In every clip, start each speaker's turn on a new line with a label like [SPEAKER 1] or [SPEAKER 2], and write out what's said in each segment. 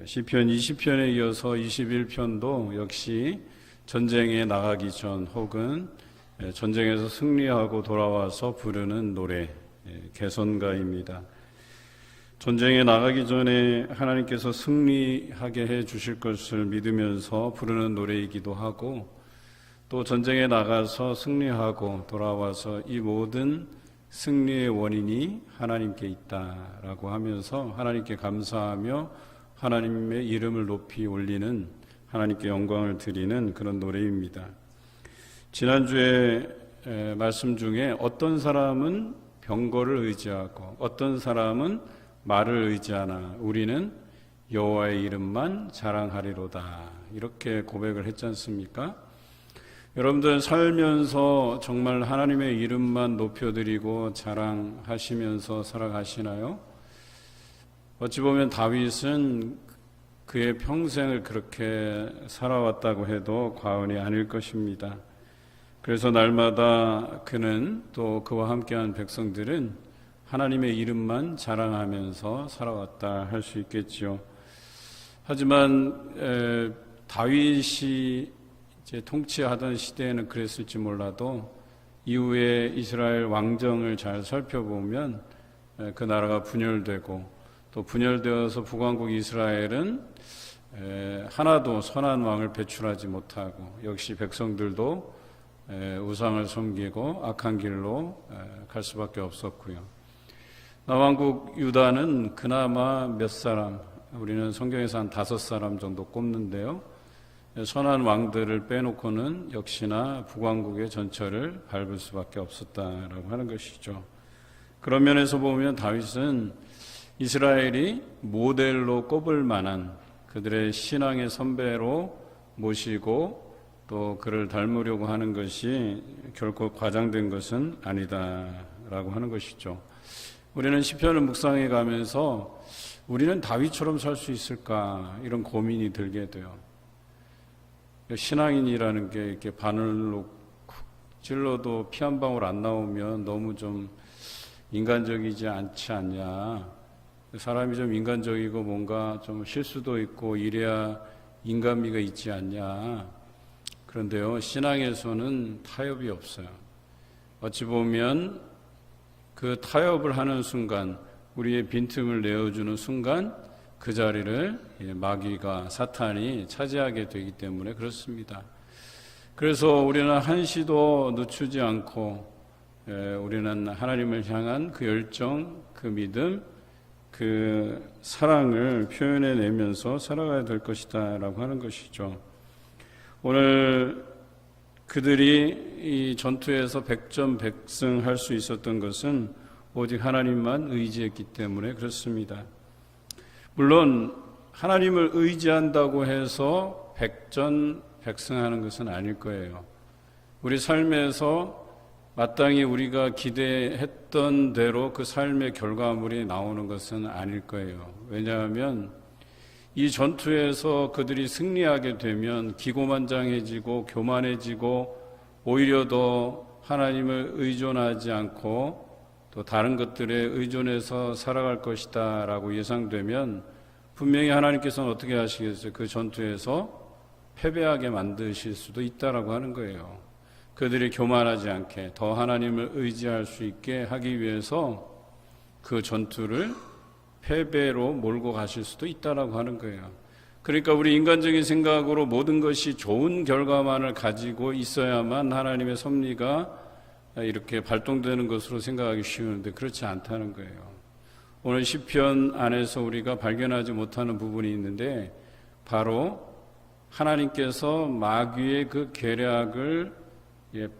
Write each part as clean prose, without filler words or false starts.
[SPEAKER 1] 시편 20편에 이어서 21편도 역시 전쟁에 나가기 전 혹은 전쟁에서 승리하고 돌아와서 부르는 노래, 개선가입니다. 전쟁에 나가기 전에 하나님께서 승리하게 해 주실 것을 믿으면서 부르는 노래이기도 하고, 또 전쟁에 나가서 승리하고 돌아와서 이 모든 승리의 원인이 하나님께 있다라고 하면서 하나님께 감사하며 하나님의 이름을 높이 올리는, 하나님께 영광을 드리는 그런 노래입니다. 지난주에 말씀 중에 어떤 사람은 병거를 의지하고 어떤 사람은 말을 의지하나 우리는 여호와의 이름만 자랑하리로다, 이렇게 고백을 했지 않습니까? 여러분들 살면서 정말 하나님의 이름만 높여드리고 자랑하시면서 살아가시나요? 어찌 보면 다윗은 그의 평생을 그렇게 살아왔다고 해도 과언이 아닐 것입니다. 그래서 날마다 그는 또 그와 함께한 백성들은 하나님의 이름만 자랑하면서 살아왔다 할 수 있겠죠. 하지만 다윗이 이제 통치하던 시대에는 그랬을지 몰라도 이후에 이스라엘 왕정을 잘 살펴보면 그 나라가 분열되고, 또 분열되어서 북왕국 이스라엘은 하나도 선한 왕을 배출하지 못하고, 역시 백성들도 우상을 섬기고 악한 길로 갈 수밖에 없었고요. 남왕국 유다는 그나마 몇 사람, 우리는 성경에서 한 5사람 정도 꼽는데요, 선한 왕들을 빼놓고는 역시나 북왕국의 전철을 밟을 수밖에 없었다라고 하는 것이죠. 그런 면에서 보면 다윗은 이스라엘이 모델로 꼽을 만한 그들의 신앙의 선배로 모시고 또 그를 닮으려고 하는 것이 결코 과장된 것은 아니다라고 하는 것이죠. 우리는 시편을 묵상해 가면서 우리는 다윗처럼 살 수 있을까, 이런 고민이 들게 돼요. 신앙인이라는 게 이렇게 바늘로 찔러도 피 한 방울 안 나오면 너무 좀 인간적이지 않지 않냐. 사람이 좀 인간적이고 뭔가 좀 실수도 있고 이래야 인간미가 있지 않냐. 그런데요, 신앙에서는 타협이 없어요. 어찌 보면 그 타협을 하는 순간, 우리의 빈틈을 내어주는 순간 그 자리를 마귀가, 사탄이 차지하게 되기 때문에 그렇습니다. 그래서 우리는 한시도 늦추지 않고 우리는 하나님을 향한 그 열정, 그 믿음, 그 사랑을 표현해내면서 살아가야 될 것이다 라고 하는 것이죠. 오늘 그들이 이 전투에서 백전백승할 수 있었던 것은 오직 하나님만 의지했기 때문에 그렇습니다. 물론 하나님을 의지한다고 해서 백전백승하는 것은 아닐 거예요. 우리 삶에서 마땅히 우리가 기대했던 대로 그 삶의 결과물이 나오는 것은 아닐 거예요. 왜냐하면 이 전투에서 그들이 승리하게 되면 기고만장해지고 교만해지고 오히려 더 하나님을 의존하지 않고 또 다른 것들에 의존해서 살아갈 것이다 라고 예상되면 분명히 하나님께서는 어떻게 하시겠어요? 그 전투에서 패배하게 만드실 수도 있다라고 하는 거예요. 그들이 교만하지 않게 더 하나님을 의지할 수 있게 하기 위해서 그 전투를 패배로 몰고 가실 수도 있다라고 하는 거예요. 그러니까 우리 인간적인 생각으로 모든 것이 좋은 결과만을 가지고 있어야만 하나님의 섭리가 이렇게 발동되는 것으로 생각하기 쉬운데 그렇지 않다는 거예요. 오늘 시편 안에서 우리가 발견하지 못하는 부분이 있는데, 바로 하나님께서 마귀의 그 계략을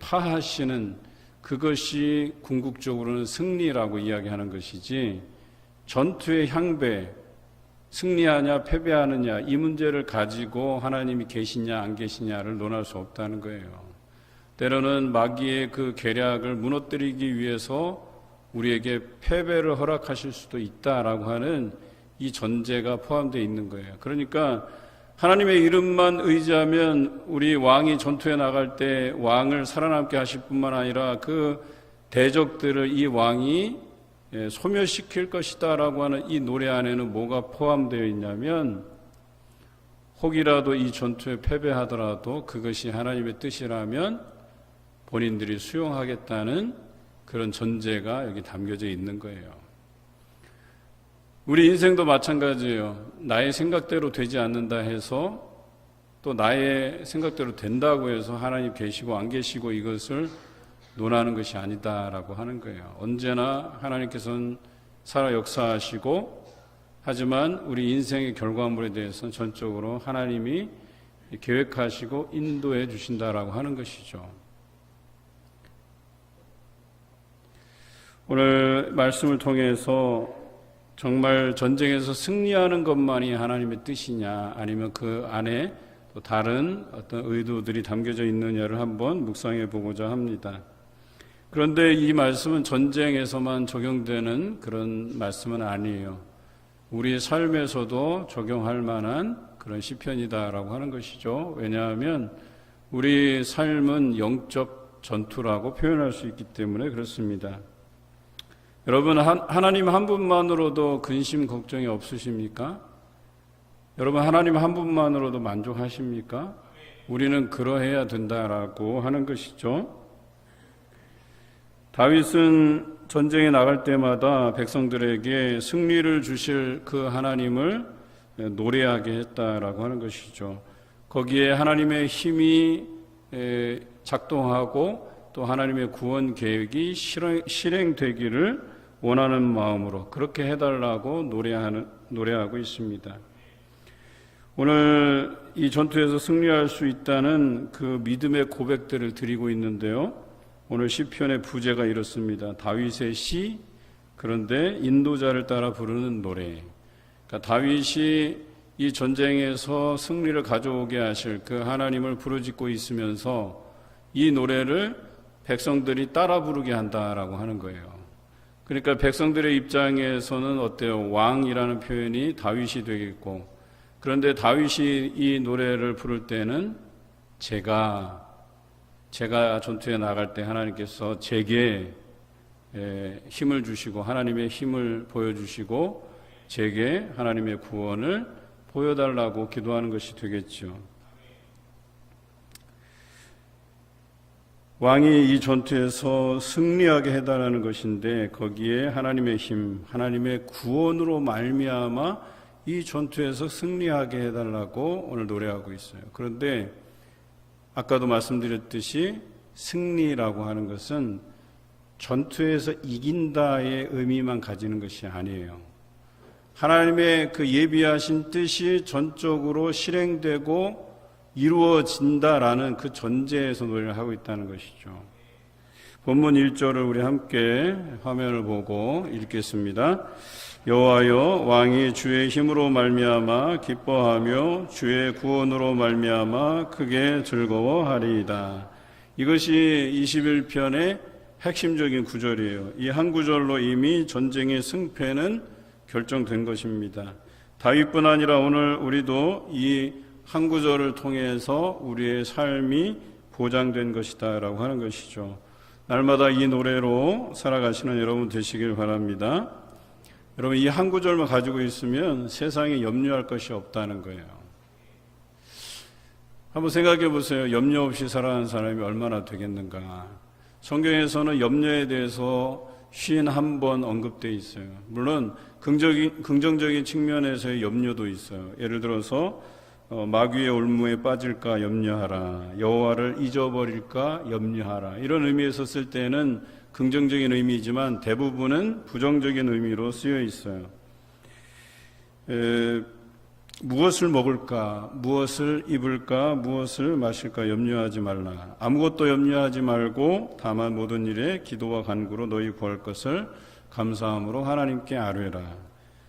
[SPEAKER 1] 파하시는 그것이 궁극적으로는 승리라고 이야기하는 것이지, 전투의 향배, 승리하냐 패배하느냐 이 문제를 가지고 하나님이 계시냐 안 계시냐를 논할 수 없다는 거예요. 때로는 마귀의 그 계략을 무너뜨리기 위해서 우리에게 패배를 허락하실 수도 있다라고 하는 이 전제가 포함되어 있는 거예요. 그러니까 하나님의 이름만 의지하면 우리 왕이 전투에 나갈 때 왕을 살아남게 하실 뿐만 아니라 그 대적들을 이 왕이 소멸시킬 것이다 라고 하는 이 노래 안에는 뭐가 포함되어 있냐면 혹이라도 이 전투에 패배하더라도 그것이 하나님의 뜻이라면 본인들이 수용하겠다는 그런 전제가 여기 담겨져 있는 거예요. 우리 인생도 마찬가지예요. 나의 생각대로 되지 않는다 해서 또 나의 생각대로 된다고 해서 하나님 계시고 안 계시고 이것을 논하는 것이 아니다라고 하는 거예요. 언제나 하나님께서는 살아 역사하시고 하지만 우리 인생의 결과물에 대해서는 전적으로 하나님이 계획하시고 인도해 주신다라고 하는 것이죠. 오늘 말씀을 통해서 정말 전쟁에서 승리하는 것만이 하나님의 뜻이냐 아니면 그 안에 또 다른 어떤 의도들이 담겨져 있느냐를 한번 묵상해 보고자 합니다. 그런데 이 말씀은 전쟁에서만 적용되는 그런 말씀은 아니에요. 우리 삶에서도 적용할 만한 그런 시편이다라고 하는 것이죠. 왜냐하면 우리 삶은 영적 전투라고 표현할 수 있기 때문에 그렇습니다. 여러분, 하나님 한 분만으로도 근심 걱정이 없으십니까? 여러분, 하나님 한 분만으로도 만족하십니까? 우리는 그러해야 된다라고 하는 것이죠. 다윗은 전쟁에 나갈 때마다 백성들에게 승리를 주실 그 하나님을 노래하게 했다라고 하는 것이죠. 거기에 하나님의 힘이 작동하고 또 하나님의 구원 계획이 실행되기를 원하는 마음으로 그렇게 해달라고 노래하고 있습니다. 오늘 이 전투에서 승리할 수 있다는 그 믿음의 고백들을 드리고 있는데요. 오늘 시편의 부제가 이렇습니다. 다윗의 시, 그런데 인도자를 따라 부르는 노래. 그러니까 다윗이 이 전쟁에서 승리를 가져오게 하실 그 하나님을 부르짖고 있으면서 이 노래를 백성들이 따라 부르게 한다라고 하는 거예요. 그러니까 백성들의 입장에서는 어때요? 왕이라는 표현이 다윗이 되겠고, 그런데 다윗이 이 노래를 부를 때는 제가 전투에 나갈 때 하나님께서 제게 힘을 주시고 하나님의 힘을 보여주시고 제게 하나님의 구원을 보여달라고 기도하는 것이 되겠죠. 왕이 이 전투에서 승리하게 해달라는 것인데 거기에 하나님의 힘, 하나님의 구원으로 말미암아 이 전투에서 승리하게 해달라고 오늘 노래하고 있어요. 그런데 아까도 말씀드렸듯이 승리라고 하는 것은 전투에서 이긴다의 의미만 가지는 것이 아니에요. 하나님의 그 예비하신 뜻이 전적으로 실행되고 이루어진다라는 그 전제에서 노래를 하고 있다는 것이죠. 본문 1절을 우리 함께 화면을 보고 읽겠습니다. 여호와여, 왕이 주의 힘으로 말미암아 기뻐하며 주의 구원으로 말미암아 크게 즐거워하리이다. 이것이 21편의 핵심적인 구절이에요. 이 한 구절로 이미 전쟁의 승패는 결정된 것입니다. 다윗뿐 아니라 오늘 우리도 이 한 구절을 통해서 우리의 삶이 보장된 것이다 라고 하는 것이죠. 날마다 이 노래로 살아가시는 여러분 되시길 바랍니다. 여러분, 이 한 구절만 가지고 있으면 세상에 염려할 것이 없다는 거예요. 한번 생각해 보세요. 염려 없이 살아가는 사람이 얼마나 되겠는가. 성경에서는 염려에 대해서 51번 언급되어 있어요. 물론 긍정적인 측면에서의 염려도 있어요. 예를 들어서 마귀의 올무에 빠질까 염려하라, 여호와를 잊어버릴까 염려하라, 이런 의미에서 쓸 때는 긍정적인 의미이지만 대부분은 부정적인 의미로 쓰여 있어요. 무엇을 먹을까, 무엇을 입을까, 무엇을 마실까 염려하지 말라. 아무것도 염려하지 말고 다만 모든 일에 기도와 간구로 너희 구할 것을 감사함으로 하나님께 아뢰라.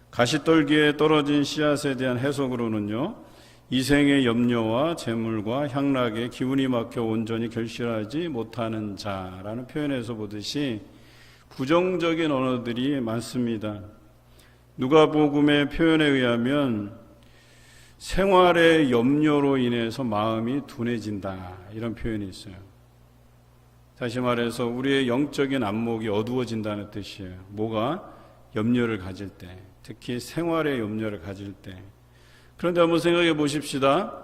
[SPEAKER 1] 가시떨기에 떨어진 씨앗에 대한 해석으로는요, 이생의 염려와 재물과 향락에 기운이 막혀 온전히 결실하지 못하는 자라는 표현에서 보듯이 부정적인 언어들이 많습니다. 누가복음의 표현에 의하면 생활의 염려로 인해서 마음이 둔해진다, 이런 표현이 있어요. 다시 말해서 우리의 영적인 안목이 어두워진다는 뜻이에요. 뭐가? 염려를 가질 때, 특히 생활의 염려를 가질 때. 그런데 한번 생각해 보십시다.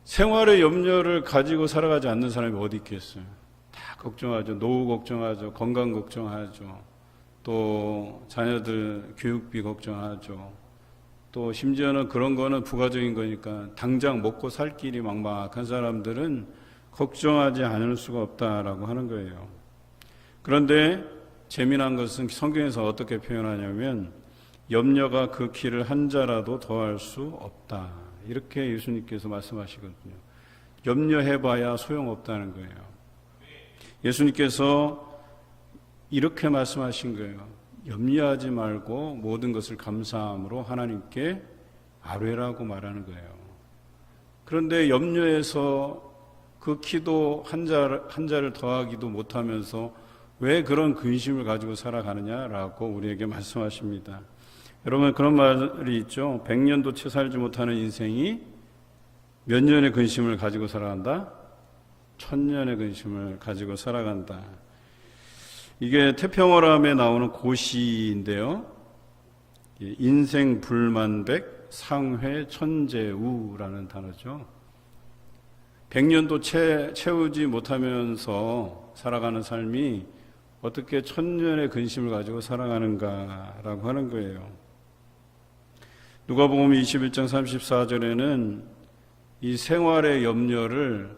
[SPEAKER 1] 생활의 염려를 가지고 살아가지 않는 사람이 어디 있겠어요? 다 걱정하죠. 노후 걱정하죠. 건강 걱정하죠. 또 자녀들 교육비 걱정하죠. 또 심지어는 그런 거는 부가적인 거니까 당장 먹고 살 길이 막막한 사람들은 걱정하지 않을 수가 없다라고 하는 거예요. 그런데 재미난 것은 성경에서 어떻게 표현하냐면 염려가 그 키를 한 자라도 더할 수 없다. 이렇게 예수님께서 말씀하시거든요. 염려해봐야 소용없다는 거예요. 예수님께서 이렇게 말씀하신 거예요. 염려하지 말고 모든 것을 감사함으로 하나님께 아뢰라고 말하는 거예요. 그런데 염려해서 그 키도 한 자를 더하기도 못하면서 왜 그런 근심을 가지고 살아가느냐라고 우리에게 말씀하십니다. 여러분, 그런 말이 있죠. 100년도 채 살지 못하는 인생이 몇 년의 근심을 가지고 살아간다? 1000년의 근심을 가지고 살아간다. 이게 태평어람에 나오는 고시인데요. 인생 불만백 상회 천재우라는 단어죠. 100년도 채우지 못하면서 살아가는 삶이 어떻게 1000년의 근심을 가지고 살아가는가라고 하는 거예요. 누가복음 21장 34절에는 이 생활의 염려를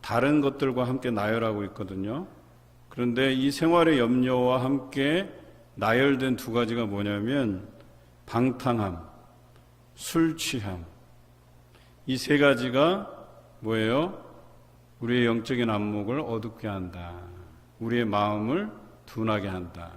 [SPEAKER 1] 다른 것들과 함께 나열하고 있거든요. 그런데 이 생활의 염려와 함께 나열된 두 가지가 뭐냐면 방탕함, 술 취함. 이 세 가지가 뭐예요? 우리의 영적인 안목을 어둡게 한다. 우리의 마음을 둔하게 한다.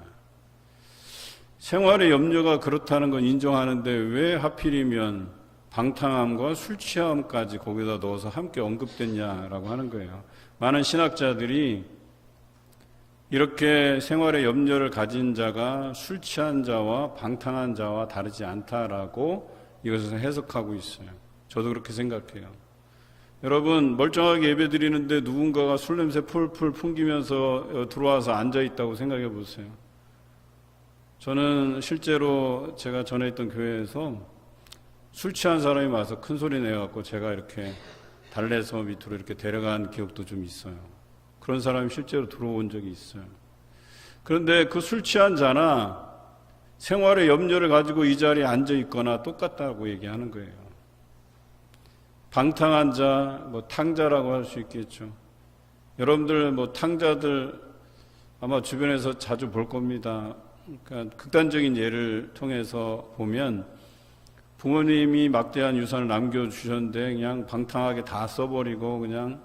[SPEAKER 1] 생활의 염려가 그렇다는 건 인정하는데 왜 하필이면 방탕함과 술 취함까지 거기다 넣어서 함께 언급됐냐라고 하는 거예요. 많은 신학자들이 이렇게 생활의 염려를 가진 자가 술 취한 자와 방탕한 자와 다르지 않다라고 이것을 해석하고 있어요. 저도 그렇게 생각해요. 여러분, 멀쩡하게 예배드리는데 누군가가 술 냄새 풀풀 풍기면서 들어와서 앉아있다고 생각해 보세요. 저는 실제로 제가 전에 있던 교회에서 술 취한 사람이 와서 큰 소리 내갖고 제가 이렇게 달래서 밑으로 이렇게 데려간 기억도 좀 있어요. 그런 사람이 실제로 들어온 적이 있어요. 그런데 그 술 취한 자나 생활의 염려를 가지고 이 자리에 앉아 있거나 똑같다고 얘기하는 거예요. 방탕한 자, 탕자라고 할 수 있겠죠. 여러분들 탕자들 아마 주변에서 자주 볼 겁니다. 그러니까 극단적인 예를 통해서 보면 부모님이 막대한 유산을 남겨주셨는데 그냥 방탕하게 다 써버리고 그냥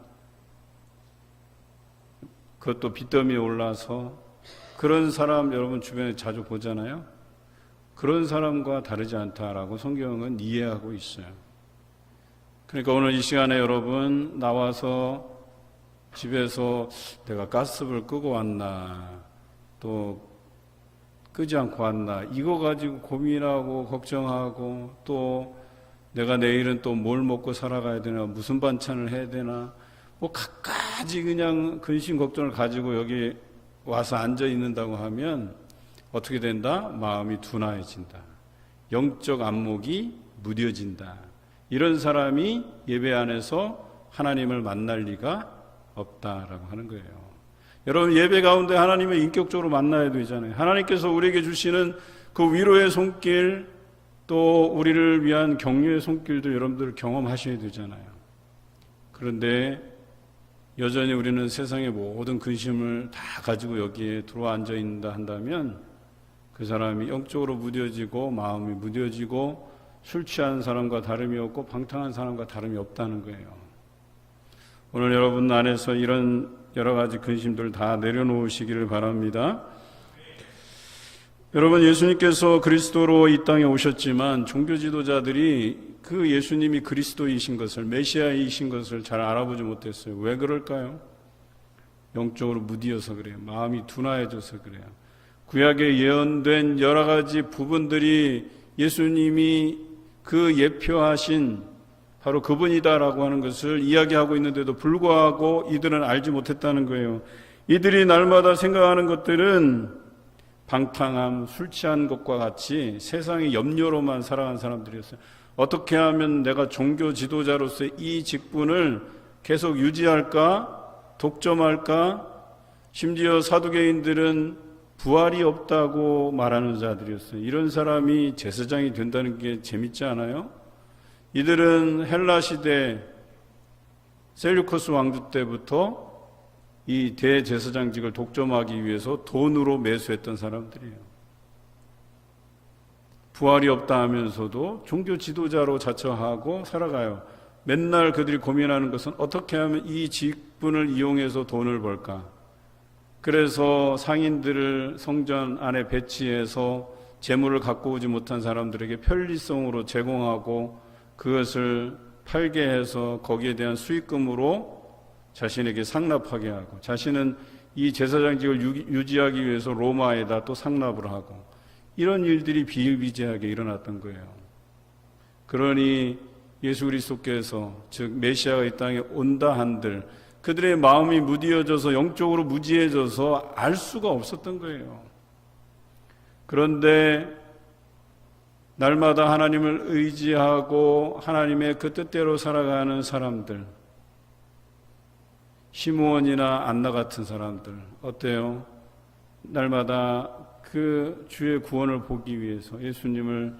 [SPEAKER 1] 그것도 빚더미에 올라서 그런 사람 여러분 주변에 자주 보잖아요. 그런 사람과 다르지 않다라고 성경은 이해하고 있어요. 그러니까 오늘 이 시간에 여러분 나와서 집에서 내가 가스불 끄고 왔나 또 끄지 않고 왔나 이거 가지고 고민하고 걱정하고 또 내가 내일은 또 뭘 먹고 살아가야 되나 무슨 반찬을 해야 되나 갖가지 그냥 근심 걱정을 가지고 여기 와서 앉아 있는다고 하면 어떻게 된다? 마음이 둔화해진다. 영적 안목이 무뎌진다. 이런 사람이 예배 안에서 하나님을 만날 리가 없다라고 하는 거예요. 여러분, 예배 가운데 하나님을 인격적으로 만나야 되잖아요. 하나님께서 우리에게 주시는 그 위로의 손길 또 우리를 위한 격려의 손길도 여러분들 경험하셔야 되잖아요. 그런데 여전히 우리는 세상의 모든 근심을 다 가지고 여기에 들어와 앉아 있는다 한다면 그 사람이 영적으로 무뎌지고 마음이 무뎌지고 술 취한 사람과 다름이 없고 방탕한 사람과 다름이 없다는 거예요. 오늘 여러분 안에서 이런 여러 가지 근심들 다 내려놓으시기를 바랍니다. 여러분, 예수님께서 그리스도로 이 땅에 오셨지만 종교 지도자들이 그 예수님이 그리스도이신 것을, 메시아이신 것을 잘 알아보지 못했어요. 왜 그럴까요? 영적으로 무디어서 그래요. 마음이 둔화해져서 그래요. 구약에 예언된 여러 가지 부분들이 예수님이 그 예표하신 바로 그분이다라고 하는 것을 이야기하고 있는데도 불구하고 이들은 알지 못했다는 거예요. 이들이 날마다 생각하는 것들은 방탕함, 술 취한 것과 같이 세상의 염려로만 살아간 사람들이었어요. 어떻게 하면 내가 종교 지도자로서의 이 직분을 계속 유지할까? 독점할까? 심지어 사두개인들은 부활이 없다고 말하는 자들이었어요. 이런 사람이 제사장이 된다는 게 재밌지 않아요? 이들은 헬라 시대 셀류커스 왕조 때부터 이 대제사장직을 독점하기 위해서 돈으로 매수했던 사람들이에요. 부활이 없다 하면서도 종교 지도자로 자처하고 살아가요. 맨날 그들이 고민하는 것은 어떻게 하면 이 직분을 이용해서 돈을 벌까? 그래서 상인들을 성전 안에 배치해서 재물을 갖고 오지 못한 사람들에게 편리성으로 제공하고 그것을 팔게 해서 거기에 대한 수익금으로 자신에게 상납하게 하고, 자신은 이 제사장직을 유지하기 위해서 로마에다 또 상납을 하고, 이런 일들이 비일비재하게 일어났던 거예요. 그러니 예수 그리스도께서, 즉 메시아가 이 땅에 온다 한들 그들의 마음이 무디어져서 영적으로 무지해져서 알 수가 없었던 거예요. 그런데 날마다 하나님을 의지하고 하나님의 그 뜻대로 살아가는 사람들, 시므온이나 안나 같은 사람들 어때요? 날마다 그 주의 구원을 보기 위해서 예수님을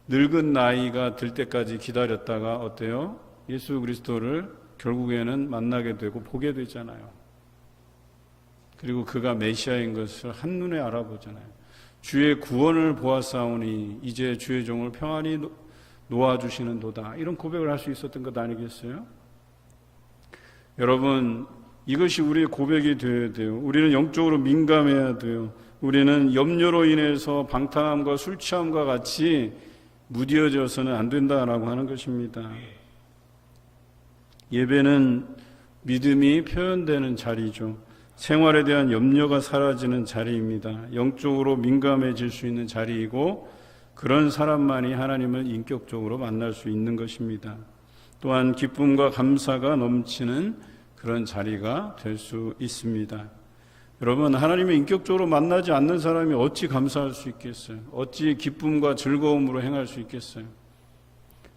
[SPEAKER 1] 늙은 나이가 들 때까지 기다렸다가 어때요? 예수 그리스도를 결국에는 만나게 되고 보게 되잖아요. 그리고 그가 메시아인 것을 한눈에 알아보잖아요. 주의 구원을 보았사오니 이제 주의 종을 평안히 놓아주시는도다. 이런 고백을 할 수 있었던 것 아니겠어요? 여러분, 이것이 우리의 고백이 되어야 돼요. 우리는 영적으로 민감해야 돼요. 우리는 염려로 인해서 방탕함과 술 취함과 같이 무디어져서는 안 된다라고 하는 것입니다. 예배는 믿음이 표현되는 자리죠. 생활에 대한 염려가 사라지는 자리입니다. 영적으로 민감해질 수 있는 자리이고, 그런 사람만이 하나님을 인격적으로 만날 수 있는 것입니다. 또한 기쁨과 감사가 넘치는 그런 자리가 될 수 있습니다. 여러분, 하나님을 인격적으로 만나지 않는 사람이 어찌 감사할 수 있겠어요? 어찌 기쁨과 즐거움으로 행할 수 있겠어요?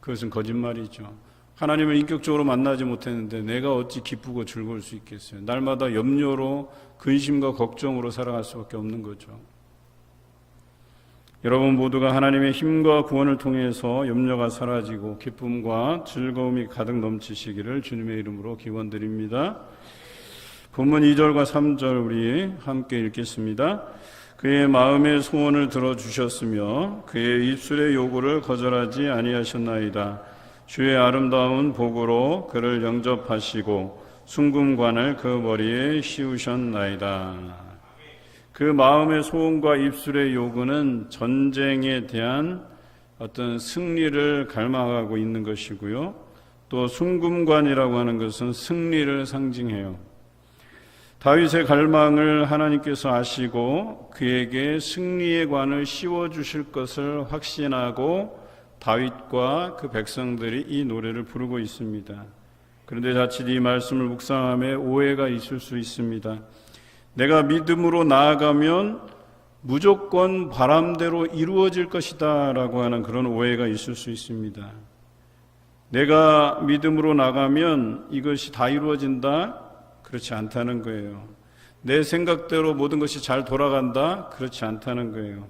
[SPEAKER 1] 그것은 거짓말이죠. 하나님을 인격적으로 만나지 못했는데 내가 어찌 기쁘고 즐거울 수 있겠어요? 날마다 염려로, 근심과 걱정으로 살아갈 수밖에 없는 거죠. 여러분 모두가 하나님의 힘과 구원을 통해서 염려가 사라지고 기쁨과 즐거움이 가득 넘치시기를 주님의 이름으로 기원드립니다. 본문 2절과 3절 우리 함께 읽겠습니다. 그의 마음의 소원을 들어주셨으며 그의 입술의 요구를 거절하지 아니하셨나이다. 주의 아름다운 복으로 그를 영접하시고 순금관을 그 머리에 씌우셨나이다. 그 마음의 소원과 입술의 요구는 전쟁에 대한 어떤 승리를 갈망하고 있는 것이고요. 또 순금관이라고 하는 것은 승리를 상징해요. 다윗의 갈망을 하나님께서 아시고 그에게 승리의 관을 씌워주실 것을 확신하고 다윗과 그 백성들이 이 노래를 부르고 있습니다. 그런데 자칫 이 말씀을 묵상함에 오해가 있을 수 있습니다. 내가 믿음으로 나아가면 무조건 바람대로 이루어질 것이다 라고 하는 그런 오해가 있을 수 있습니다. 내가 믿음으로 나가면 이것이 다 이루어진다? 그렇지 않다는 거예요. 내 생각대로 모든 것이 잘 돌아간다? 그렇지 않다는 거예요.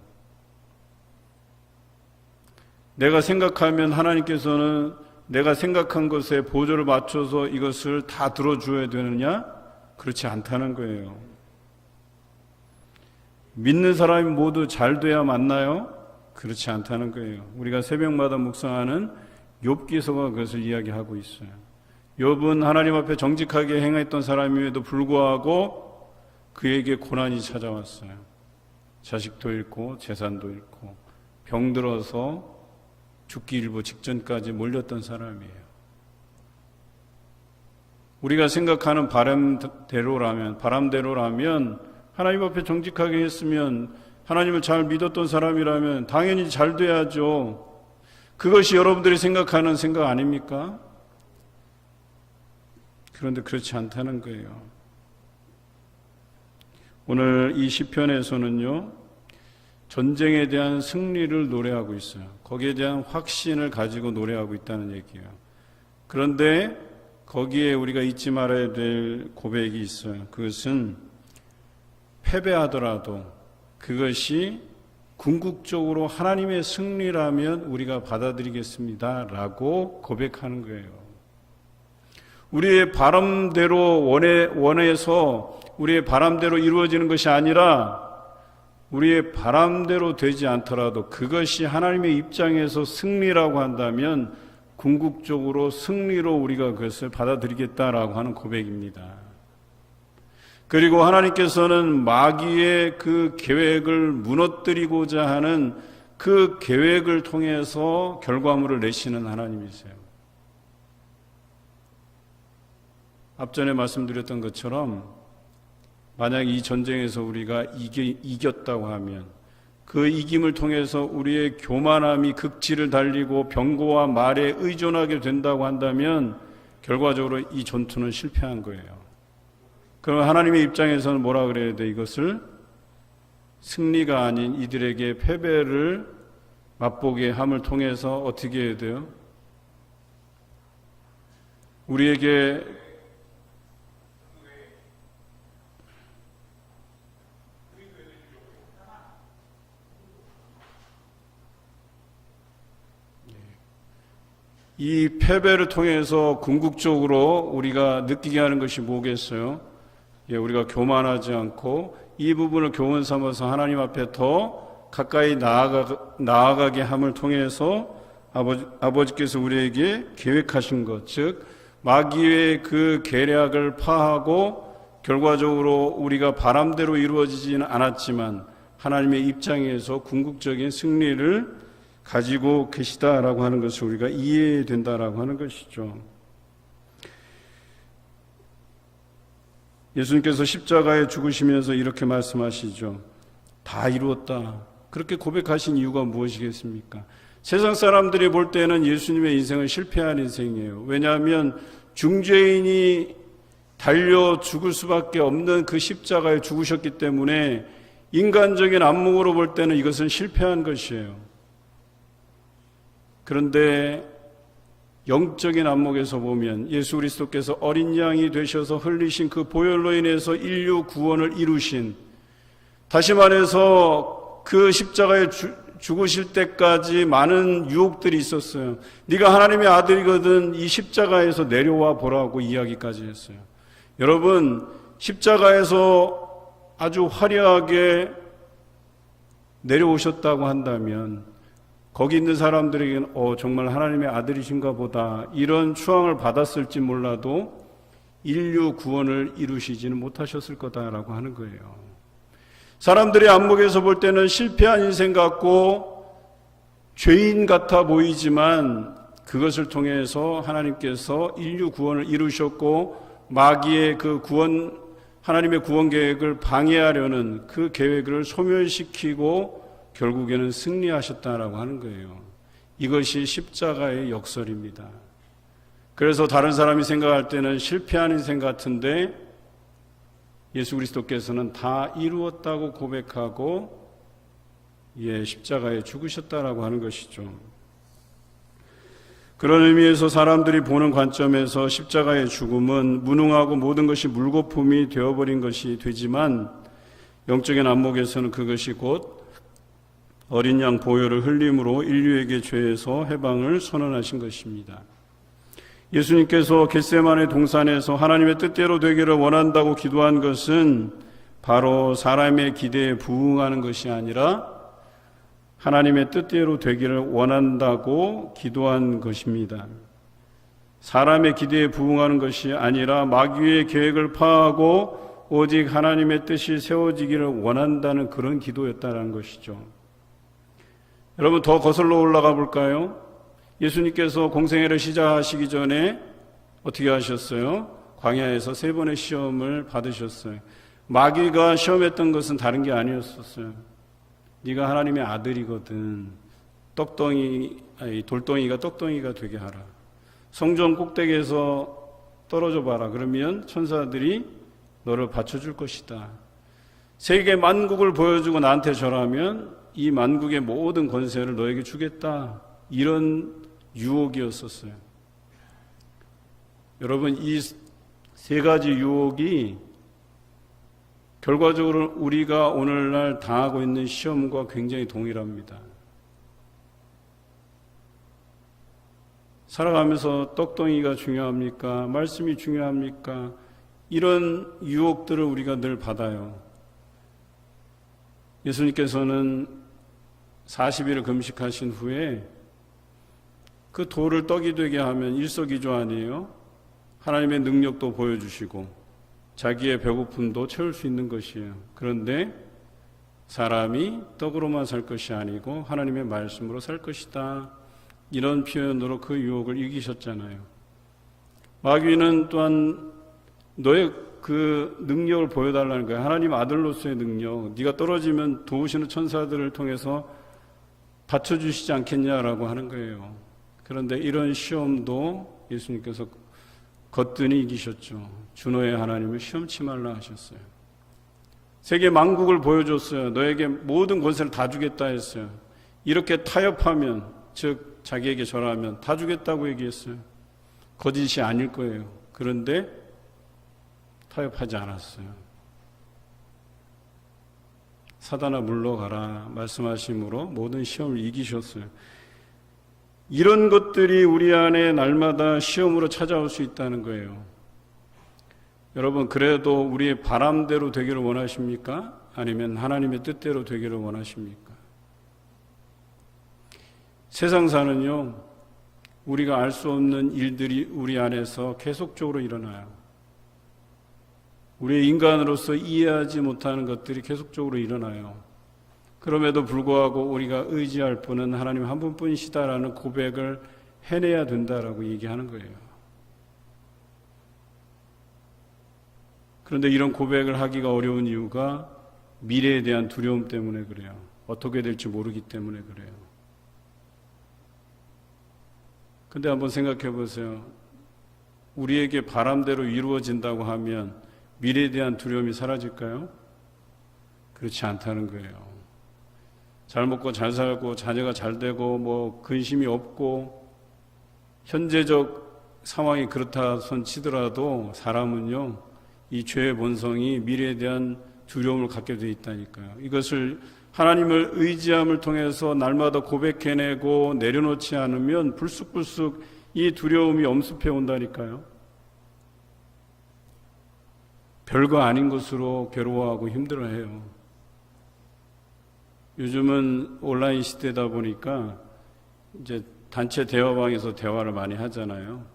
[SPEAKER 1] 내가 생각하면 하나님께서는 내가 생각한 것에 보조를 맞춰서 이것을 다 들어줘야 되느냐? 그렇지 않다는 거예요. 믿는 사람이 모두 잘 돼야 맞나요? 그렇지 않다는 거예요. 우리가 새벽마다 묵상하는 욥기서가 그것을 이야기하고 있어요. 욥은 하나님 앞에 정직하게 행했던 사람임에도 불구하고 그에게 고난이 찾아왔어요. 자식도 잃고 재산도 잃고 병들어서 죽기 일보 직전까지 몰렸던 사람이에요. 우리가 생각하는 바람대로라면 하나님 앞에 정직하게 했으면, 하나님을 잘 믿었던 사람이라면 당연히 잘 돼야죠. 그것이 여러분들이 생각하는 생각 아닙니까? 그런데 그렇지 않다는 거예요. 오늘 이 시편에서는요, 전쟁에 대한 승리를 노래하고 있어요. 거기에 대한 확신을 가지고 노래하고 있다는 얘기예요. 그런데 거기에 우리가 잊지 말아야 될 고백이 있어요. 그것은 패배하더라도 그것이 궁극적으로 하나님의 승리라면 우리가 받아들이겠습니다 라고 고백하는 거예요. 우리의 바람대로 원해서 우리의 바람대로 이루어지는 것이 아니라 우리의 바람대로 되지 않더라도 그것이 하나님의 입장에서 승리라고 한다면 궁극적으로 승리로 우리가 그것을 받아들이겠다라고 하는 고백입니다. 그리고 하나님께서는 마귀의 그 계획을 무너뜨리고자 하는 그 계획을 통해서 결과물을 내시는 하나님이세요. 앞전에 말씀드렸던 것처럼 만약 이 전쟁에서 우리가 이겼다고 하면 그 이김을 통해서 우리의 교만함이 극치를 달리고 병거와 말에 의존하게 된다고 한다면 결과적으로 이 전투는 실패한 거예요. 그럼 하나님의 입장에서는 뭐라 그래야 돼? 이것을 승리가 아닌 이들에게 패배를 맛보게 함을 통해서 어떻게 해야 돼요? 우리에게 이 패배를 통해서 궁극적으로 우리가 느끼게 하는 것이 뭐겠어요? 우리가 교만하지 않고 이 부분을 교훈 삼아서 하나님 앞에 더 가까이 나아가게 함을 통해서 아버지께서 우리에게 계획하신 것, 즉 마귀의 그 계략을 파하고 결과적으로 우리가 바람대로 이루어지지는 않았지만 하나님의 입장에서 궁극적인 승리를 가지고 계시다라고 하는 것을 우리가 이해된다라고 하는 것이죠. 예수님께서 십자가에 죽으시면서 이렇게 말씀하시죠. 다 이루었다. 그렇게 고백하신 이유가 무엇이겠습니까? 세상 사람들이 볼 때는 예수님의 인생은 실패한 인생이에요. 왜냐하면 중죄인이 달려 죽을 수밖에 없는 그 십자가에 죽으셨기 때문에 인간적인 안목으로 볼 때는 이것은 실패한 것이에요. 그런데 영적인 안목에서 보면 예수 그리스도께서 어린 양이 되셔서 흘리신 그 보혈로 인해서 인류 구원을 이루신, 다시 말해서 그 십자가에 죽으실 때까지 많은 유혹들이 있었어요. 네가 하나님의 아들이거든 이 십자가에서 내려와 보라고 이야기까지 했어요. 여러분, 십자가에서 아주 화려하게 내려오셨다고 한다면 거기 있는 사람들에게는 정말 하나님의 아들이신가 보다 이런 추앙을 받았을지 몰라도 인류 구원을 이루시지는 못하셨을 거다라고 하는 거예요. 사람들의 안목에서 볼 때는 실패한 인생 같고 죄인 같아 보이지만 그것을 통해서 하나님께서 인류 구원을 이루셨고 마귀의 그 하나님의 구원 계획을 방해하려는 그 계획을 소멸시키고 결국에는 승리하셨다라고 하는 거예요. 이것이 십자가의 역설입니다. 그래서 다른 사람이 생각할 때는 실패한 인생 같은데 예수 그리스도께서는 다 이루었다고 고백하고 십자가에 죽으셨다라고 하는 것이죠. 그런 의미에서 사람들이 보는 관점에서 십자가의 죽음은 무능하고 모든 것이 물거품이 되어버린 것이 되지만 영적인 안목에서는 그것이 곧 어린 양 보혈을 흘림으로 인류에게 죄에서 해방을 선언하신 것입니다. 예수님께서 겟세마네 동산에서 하나님의 뜻대로 되기를 원한다고 기도한 것은 바로 사람의 기대에 부응하는 것이 아니라 하나님의 뜻대로 되기를 원한다고 기도한 것입니다. 사람의 기대에 부응하는 것이 아니라 마귀의 계획을 파하고 오직 하나님의 뜻이 세워지기를 원한다는 그런 기도였다는 것이죠. 여러분, 더 거슬러 올라가 볼까요? 예수님께서 공생애를 시작하시기 전에 어떻게 하셨어요? 광야에서 3번의 시험을 받으셨어요. 마귀가 시험했던 것은 다른 게 아니었었어요. 네가 하나님의 아들이거든. 돌덩이가 떡덩이가 되게 하라. 성전 꼭대기에서 떨어져 봐라. 그러면 천사들이 너를 받쳐줄 것이다. 세계 만국을 보여주고 나한테 절하면
[SPEAKER 2] 이 만국의 모든 권세를 너에게 주겠다. 이런 유혹이었었어요. 여러분, 이 세 가지 유혹이 결과적으로 우리가 오늘날 당하고 있는 시험과 굉장히 동일합니다. 살아가면서 떡덩이가 중요합니까? 말씀이 중요합니까? 이런 유혹들을 우리가 늘 받아요. 예수님께서는 40일을 금식하신 후에 그 돌을 떡이 되게 하면 일석이조 아니에요? 하나님의 능력도 보여주시고 자기의 배고픔도 채울 수 있는 것이에요. 그런데 사람이 떡으로만 살 것이 아니고 하나님의 말씀으로 살 것이다. 이런 표현으로 그 유혹을 이기셨잖아요. 마귀는 또한 너의 그 능력을 보여달라는 거예요. 하나님 아들로서의 능력, 네가 떨어지면 도우시는 천사들을 통해서 받쳐주시지 않겠냐라고 하는 거예요. 그런데 이런 시험도 예수님께서 거뜬히 이기셨죠. 주너의 하나님을 시험치 말라 하셨어요. 세계 만국을 보여줬어요. 너에게 모든 권세를 다 주겠다 했어요. 이렇게 타협하면, 즉 자기에게 절하면 다 주겠다고 얘기했어요. 거짓이 아닐 거예요. 그런데 타협하지 않았어요. 사단아 물러가라 말씀하심으로 모든 시험을 이기셨어요. 이런 것들이 우리 안에 날마다 시험으로 찾아올 수 있다는 거예요. 여러분, 그래도 우리의 바람대로 되기를 원하십니까? 아니면 하나님의 뜻대로 되기를 원하십니까? 세상사는요, 우리가 알 수 없는 일들이 우리 안에서 계속적으로 일어나요. 우리의 인간으로서 이해하지 못하는 것들이 계속적으로 일어나요. 그럼에도 불구하고 우리가 의지할 분은 하나님 한 분뿐이시다라는 고백을 해내야 된다라고 얘기하는 거예요. 그런데 이런 고백을 하기가 어려운 이유가 미래에 대한 두려움 때문에 그래요. 어떻게 될지 모르기 때문에 그래요. 근데 한번 생각해 보세요. 우리에게 바람대로 이루어진다고 하면 미래에 대한 두려움이 사라질까요? 그렇지 않다는 거예요. 잘 먹고 잘 살고 자녀가 잘 되고 뭐 근심이 없고 현재적 상황이 그렇다 손 치더라도 사람은요, 이 죄의 본성이 미래에 대한 두려움을 갖게 돼 있다니까요. 이것을 하나님을 의지함을 통해서 날마다 고백해내고 내려놓지 않으면 불쑥불쑥 이 두려움이 엄습해 온다니까요. 별거 아닌 것으로 괴로워하고 힘들어해요. 요즘은 온라인 시대다 보니까 이제 단체 대화방에서 대화를 많이 하잖아요.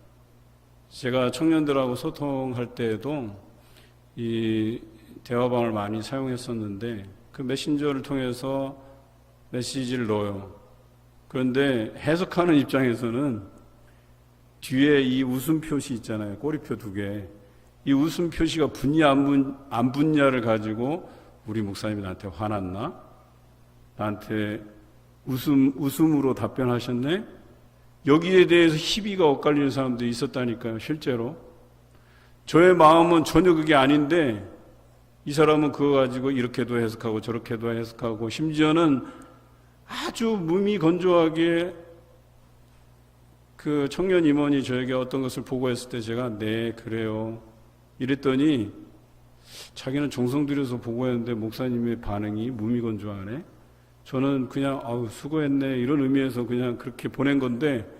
[SPEAKER 2] 제가 청년들하고 소통할 때에도 이 대화방을 많이 사용했었는데 그 메신저를 통해서 메시지를 넣어요. 그런데 해석하는 입장에서는 뒤에 이 웃음 표시 있잖아요. 꼬리표 2개. 이 웃음 표시가 붙냐 안 붙냐를 가지고 우리 목사님이 나한테 화났나? 나한테 웃음으로 답변하셨네? 여기에 대해서 희비가 엇갈리는 사람들이 있었다니까요, 실제로. 저의 마음은 전혀 그게 아닌데, 이 사람은 그거 가지고 이렇게도 해석하고 저렇게도 해석하고, 심지어는 아주 무미건조하게 그 청년 임원이 저에게 어떤 것을 보고했을 때 제가, 네, 그래요. 이랬더니, 자기는 정성 들여서 보고했는데 목사님의 반응이 무미건조하네? 저는 그냥 아우 수고했네 이런 의미에서 그냥 그렇게 보낸 건데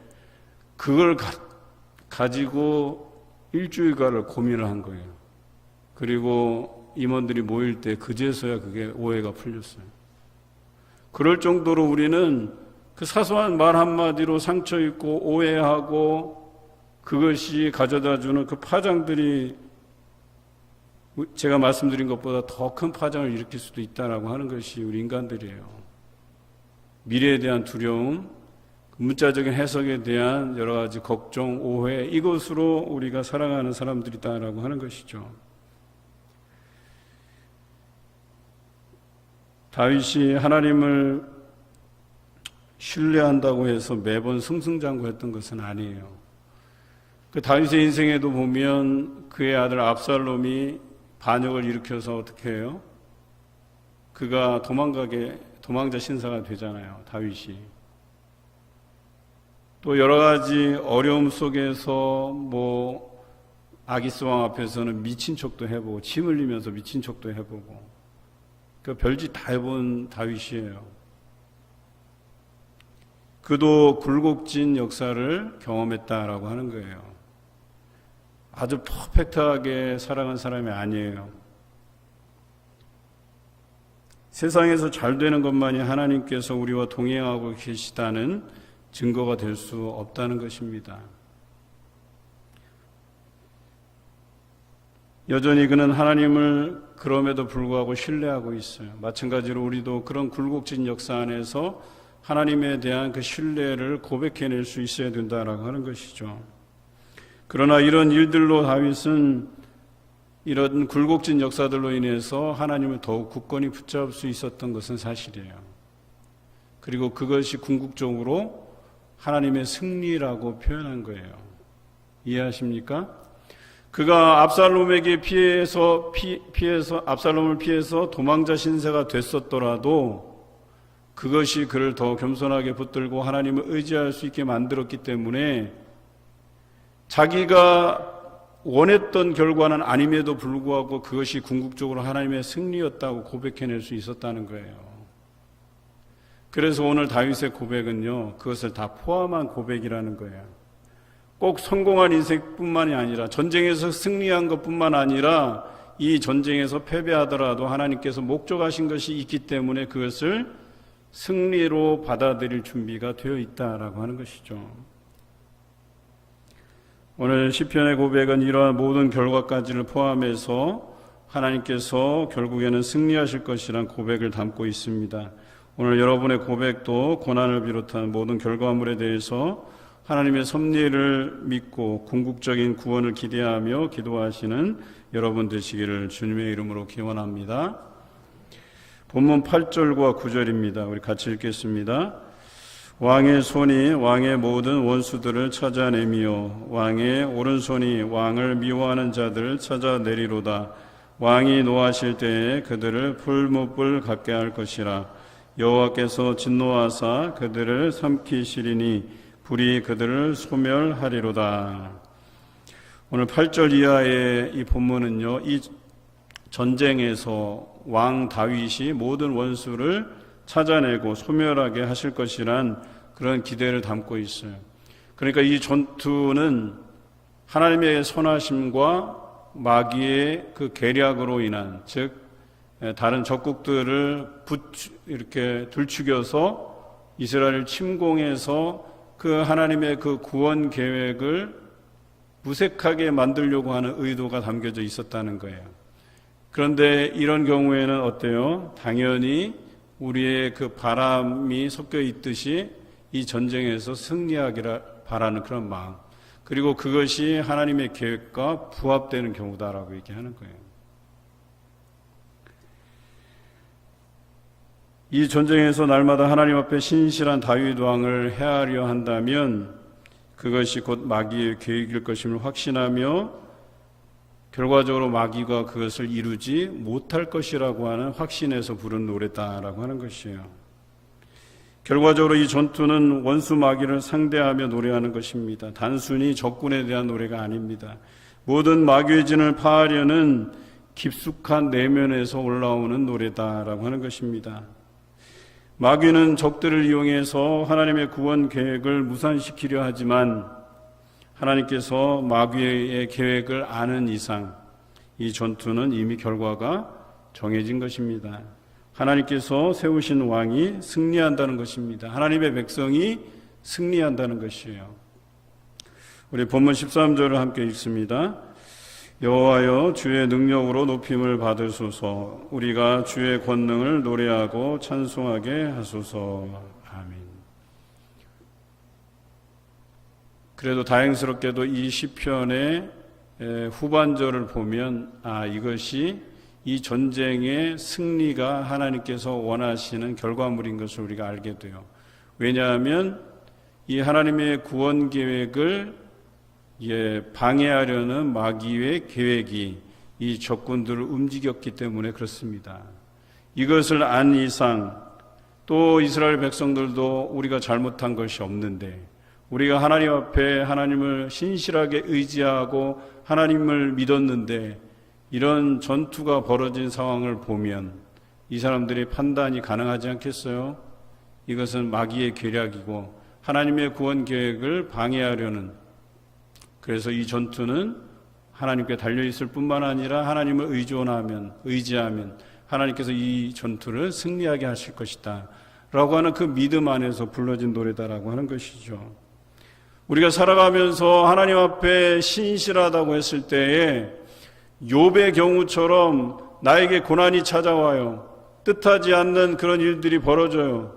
[SPEAKER 2] 그걸 가지고 일주일간을 고민을 한 거예요. 그리고 임원들이 모일 때 그제서야 그게 오해가 풀렸어요. 그럴 정도로 우리는 그 사소한 말 한마디로 상처 입고 오해하고 그것이 가져다주는 그 파장들이 제가 말씀드린 것보다 더 큰 파장을 일으킬 수도 있다라고 하는 것이 우리 인간들이에요. 미래에 대한 두려움, 문자적인 해석에 대한 여러 가지 걱정, 오해, 이것으로 우리가 살아가는 사람들이다라고 하는 것이죠. 다윗이 하나님을 신뢰한다고 해서 매번 승승장구했던 것은 아니에요. 그 다윗의 인생에도 보면 그의 아들 압살롬이 반역을 일으켜서 어떻게 해요? 그가 도망자 신사가 되잖아요. 다윗이. 또 여러 가지 어려움 속에서 아기스 왕 앞에서는 미친 척도 해보고 침 흘리면서 미친 척도 해보고 그 별짓 다 해본 다윗이에요. 그도 굴곡진 역사를 경험했다라고 하는 거예요. 아주 퍼펙트하게 살아간 사람이 아니에요. 세상에서 잘 되는 것만이 하나님께서 우리와 동행하고 계시다는 증거가 될 수 없다는 것입니다. 여전히 그는 하나님을 그럼에도 불구하고 신뢰하고 있어요. 마찬가지로 우리도 그런 굴곡진 역사 안에서 하나님에 대한 그 신뢰를 고백해낼 수 있어야 된다라고 하는 것이죠. 그러나 이런 일들로 다윗은 이런 굴곡진 역사들로 인해서 하나님을 더욱 굳건히 붙잡을 수 있었던 것은 사실이에요. 그리고 그것이 궁극적으로 하나님의 승리라고 표현한 거예요. 이해하십니까? 그가 압살롬에게 압살롬을 피해서 도망자 신세가 됐었더라도 그것이 그를 더 겸손하게 붙들고 하나님을 의지할 수 있게 만들었기 때문에 자기가 원했던 결과는 아님에도 불구하고 그것이 궁극적으로 하나님의 승리였다고 고백해낼 수 있었다는 거예요. 그래서 오늘 다윗의 고백은요, 그것을 다 포함한 고백이라는 거예요. 꼭 성공한 인생뿐만이 아니라 전쟁에서 승리한 것뿐만 아니라 이 전쟁에서 패배하더라도 하나님께서 목적하신 것이 있기 때문에 그것을 승리로 받아들일 준비가 되어 있다라고 하는 것이죠. 오늘 시편의 고백은 이러한 모든 결과까지를 포함해서 하나님께서 결국에는 승리하실 것이란 고백을 담고 있습니다. 오늘 여러분의 고백도 고난을 비롯한 모든 결과물에 대해서 하나님의 섭리를 믿고 궁극적인 구원을 기대하며 기도하시는 여러분 되시기를 주님의 이름으로 기원합니다. 본문 8절과 9절입니다. 우리 같이 읽겠습니다. 왕의 손이 왕의 모든 원수들을 찾아내며 왕의 오른손이 왕을 미워하는 자들을 찾아내리로다. 왕이 노하실 때에 그들을 풀무불 같게 할 것이라. 여호와께서 진노하사 그들을 삼키시리니 불이 그들을 소멸하리로다. 오늘 8절 이하의 이 본문은요, 이 전쟁에서 왕 다윗이 모든 원수를 찾아내고 소멸하게 하실 것이란 그런 기대를 담고 있어요. 그러니까 이 전투는 하나님의 선하심과 마귀의 그 계략으로 인한, 즉 다른 적국들을 이렇게 들추겨서 이스라엘을 침공해서 그 하나님의 그 구원 계획을 무색하게 만들려고 하는 의도가 담겨져 있었다는 거예요. 그런데 이런 경우에는 어때요? 당연히 우리의 그 바람이 섞여 있듯이 이 전쟁에서 승리하기를 바라는 그런 마음, 그리고 그것이 하나님의 계획과 부합되는 경우다라고 얘기하는 거예요. 이 전쟁에서 날마다 하나님 앞에 신실한 다윗 왕을 헤아려 한다면 그것이 곧 마귀의 계획일 것임을 확신하며 결과적으로 마귀가 그것을 이루지 못할 것이라고 하는 확신에서 부른 노래다라고 하는 것이에요. 결과적으로 이 전투는 원수 마귀를 상대하며 노래하는 것입니다. 단순히 적군에 대한 노래가 아닙니다. 모든 마귀의 진을 파하려는 깊숙한 내면에서 올라오는 노래다라고 하는 것입니다. 마귀는 적들을 이용해서 하나님의 구원 계획을 무산시키려 하지만 하나님께서 마귀의 계획을 아는 이상 이 전투는 이미 결과가 정해진 것입니다. 하나님께서 세우신 왕이 승리한다는 것입니다. 하나님의 백성이 승리한다는 것이에요. 우리 본문 13절을 함께 읽습니다. 여호와여 주의 능력으로 높임을 받으소서. 우리가 주의 권능을 노래하고 찬송하게 하소서. 아멘. 그래도 다행스럽게도 이 시편의 후반절을 보면 이것이 이 전쟁의 승리가 하나님께서 원하시는 결과물인 것을 우리가 알게 돼요. 왜냐하면 이 하나님의 구원 계획을 방해하려는 마귀의 계획이 이 적군들을 움직였기 때문에 그렇습니다. 이것을 안 이상 또 이스라엘 백성들도 우리가 잘못한 것이 없는데 우리가 하나님 앞에 하나님을 신실하게 의지하고 하나님을 믿었는데 이런 전투가 벌어진 상황을 보면 이 사람들의 판단이 가능하지 않겠어요? 이것은 마귀의 계략이고 하나님의 구원 계획을 방해하려는, 그래서 이 전투는 하나님께 달려있을 뿐만 아니라 하나님을 의지하면 하나님께서 이 전투를 승리하게 하실 것이다 라고 하는 그 믿음 안에서 불러진 노래다라고 하는 것이죠. 우리가 살아가면서 하나님 앞에 신실하다고 했을 때에 욥의 경우처럼 나에게 고난이 찾아와요. 뜻하지 않는 그런 일들이 벌어져요.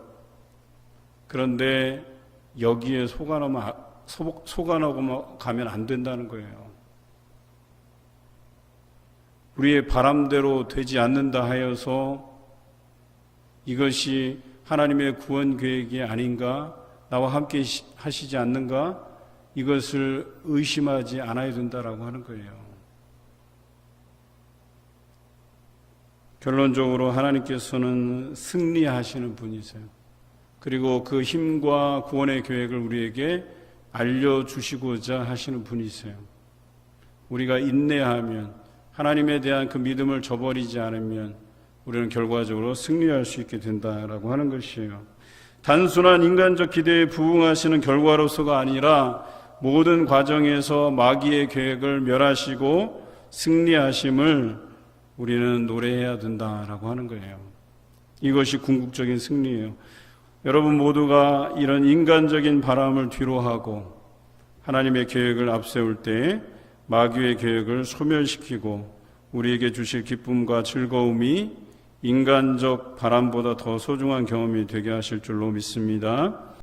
[SPEAKER 2] 그런데 여기에 속아나고 가면 안 된다는 거예요. 우리의 바람대로 되지 않는다 하여서 이것이 하나님의 구원 계획이 아닌가, 나와 함께 하시지 않는가, 이것을 의심하지 않아야 된다라고 하는 거예요. 결론적으로 하나님께서는 승리하시는 분이세요. 그리고 그 힘과 구원의 계획을 우리에게 알려주시고자 하시는 분이세요. 우리가 인내하면, 하나님에 대한 그 믿음을 저버리지 않으면 우리는 결과적으로 승리할 수 있게 된다라고 하는 것이에요. 단순한 인간적 기대에 부응하시는 결과로서가 아니라 모든 과정에서 마귀의 계획을 멸하시고 승리하심을 우리는 노래해야 된다라고 하는 거예요. 이것이 궁극적인 승리예요. 여러분 모두가 이런 인간적인 바람을 뒤로하고 하나님의 계획을 앞세울 때 마귀의 계획을 소멸시키고 우리에게 주실 기쁨과 즐거움이 인간적 바람보다 더 소중한 경험이 되게 하실 줄로 믿습니다.